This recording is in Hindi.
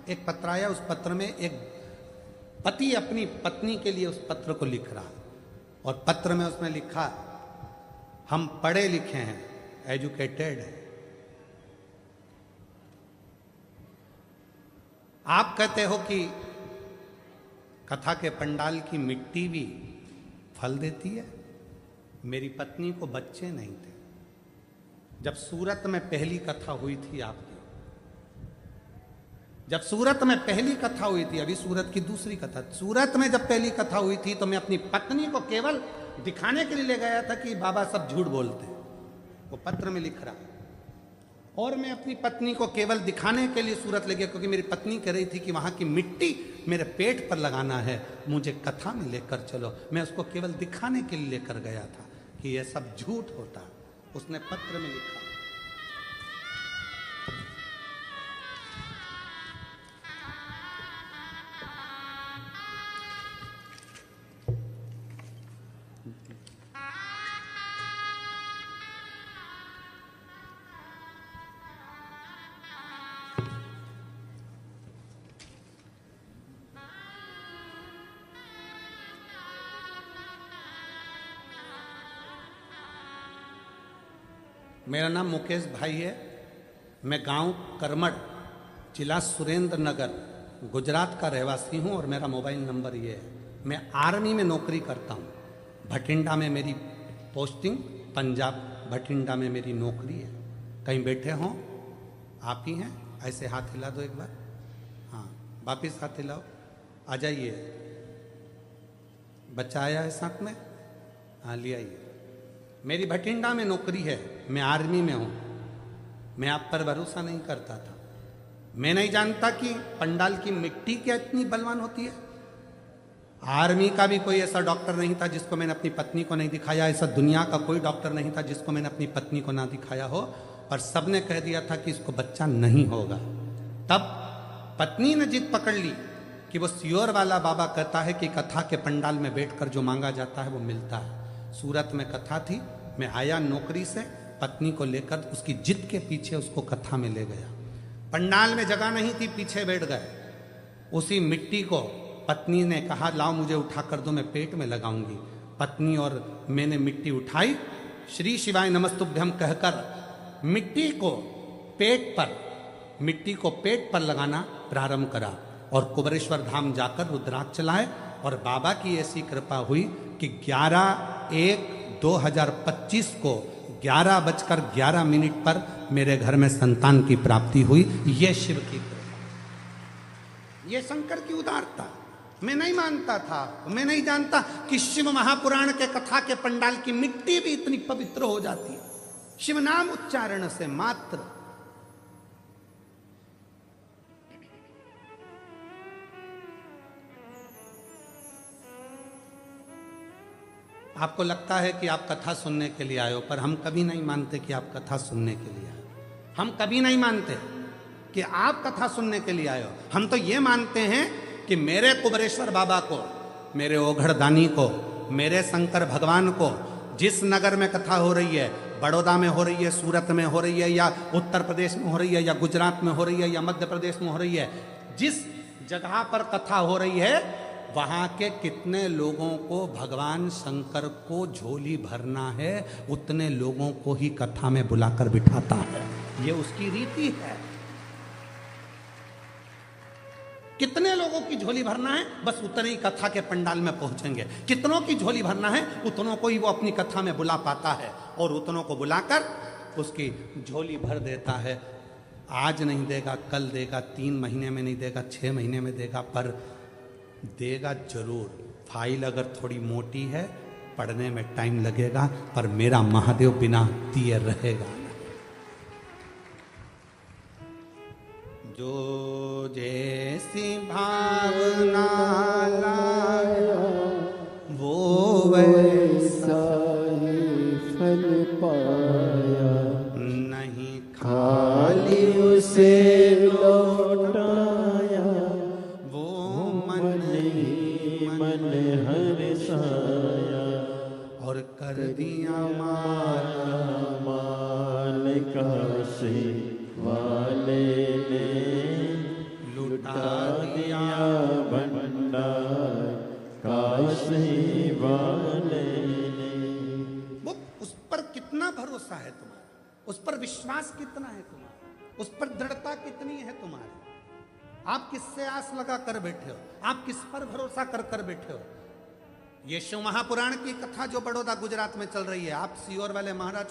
एक पत्र आया, उस पत्र में एक पति अपनी पत्नी के लिए उस पत्र को लिख रहा, और पत्र में उसने लिखा, हम पढ़े लिखे हैं, एजुकेटेड हैं। आप कहते हो कि कथा के पंडाल की मिट्टी भी फल देती है। मेरी पत्नी को बच्चे नहीं थे जब सूरत में पहली कथा हुई थी आपकी, जब सूरत में पहली कथा हुई थी, अभी सूरत की दूसरी कथा, सूरत में जब पहली कथा हुई थी तो मैं अपनी पत्नी को केवल दिखाने के लिए ले गया था कि बाबा सब झूठ बोलते हैं, वो पत्र में लिख रहा, और मैं अपनी पत्नी को केवल दिखाने के लिए सूरत ले गया, क्योंकि मेरी पत्नी कह रही थी कि वहां की मिट्टी मेरे पेट पर लगाना है, मुझे कथा में लेकर चलो। मैं उसको केवल दिखाने के लिए लेकर गया था कि यह सब झूठ होता। उसने पत्र में लिखा, मेरा नाम मुकेश भाई है, मैं गांव करमड़, जिला सुरेंद्र नगर, गुजरात का रहवासी हूं, और मेरा मोबाइल नंबर ये है। मैं आर्मी में नौकरी करता हूं, भटिंडा में मेरी पोस्टिंग, पंजाब भटिंडा में मेरी नौकरी है। कहीं बैठे हों आप ही हैं, ऐसे हाथ हिला दो एक बार, हाँ वापिस हाथ हिलाओ, आ जाइए। बच्चा आया है साथ में, हाँ ले आइए। मेरी भटिंडा में नौकरी है, मैं आर्मी में हूं। मैं आप पर भरोसा नहीं करता था, मैं नहीं जानता कि पंडाल की मिट्टी क्या इतनी बलवान होती है। आर्मी का भी कोई ऐसा डॉक्टर नहीं था जिसको मैंने अपनी पत्नी को नहीं दिखाया, ऐसा दुनिया का कोई डॉक्टर नहीं था जिसको मैंने अपनी पत्नी को ना दिखाया हो, और सबने कह दिया था कि इसको बच्चा नहीं होगा। तब पत्नी ने जिद पकड़ ली कि वो सियोर वाला बाबा कहता है कि कथा के पंडाल में बैठकर जो मांगा जाता है वो मिलता है। सूरत में कथा थी, मैं आया नौकरी से, पत्नी को लेकर उसकी जिद के पीछे उसको कथा में ले गया। पंडाल में जगह नहीं थी, पीछे बैठ गए। उसी मिट्टी को पत्नी ने कहा, लाओ मुझे उठा कर दो, मैं पेट में लगाऊंगी। पत्नी और मैंने मिट्टी उठाई, श्री शिवाय नमस्तुभ्यम कहकर मिट्टी को पेट पर लगाना प्रारंभ करा, और कुबरेश्वर धाम जाकर रुद्राक्ष चलाए, और बाबा की ऐसी कृपा हुई कि 11/1/2025 को 11:11 पर मेरे घर में संतान की प्राप्ति हुई। ये शिव की कृपा, ये शंकर की उदारता। मैं नहीं मानता था, मैं नहीं जानता कि शिव महापुराण के कथा के पंडाल की मिट्टी भी इतनी पवित्र हो जाती है, शिव नाम उच्चारण से मात्र। आपको लगता है कि आप कथा सुनने के लिए आए हो, पर हम कभी नहीं मानते कि आप कथा सुनने के लिए आए हो। हम कभी नहीं मानते कि आप कथा सुनने के लिए आए हो। हम तो ये मानते हैं कि मेरे कुबरेश्वर बाबा को, मेरे ओघड़दानी को, मेरे शंकर भगवान को, जिस नगर में कथा हो रही है, बड़ौदा में हो रही है, सूरत में हो रही है, या उत्तर प्रदेश में हो रही है, या गुजरात में हो रही है, या मध्य प्रदेश में हो रही है, जिस जगह पर कथा हो रही है, वहां के कितने लोगों को भगवान शंकर को झोली भरना है, उतने लोगों को ही कथा में बुलाकर बिठाता है। ये उसकी रीति है। कितने लोगों की झोली भरना है, बस उतने ही कथा के पंडाल में पहुंचेंगे। कितनों की झोली भरना है, उतनों को ही वो अपनी कथा में बुला पाता है, और उतनों को बुलाकर उसकी झोली भर देता है। आज नहीं देगा, कल देगा, 3 महीने में नहीं देगा, 6 महीने में देगा, पर देगा जरूर। फाइल अगर थोड़ी मोटी है, पढ़ने में टाइम लगेगा, पर मेरा महादेव बिना दिए रहेगा। जो जैसी भावना लाया वो वैसा ही फल पाया, नहीं खाली उसे लौटाया, वो मन ही मन हर्षाया, और कर दिया मान काशी वाले ने, लुटा का दिया भंडार काशी वाले ने। वो उस पर कितना भरोसा है तुम्हारा, उस पर विश्वास कितना है तुम्हारा, उस पर दृढ़ता कितनी है तुम्हारी। आप किससे आस लगा कर बैठे हो, आप किस पर भरोसा कर कर बैठे हो। ये शिव महापुराण की कथा जो बड़ौदा गुजरात में चल रही है, आप सीहोर वाले महाराज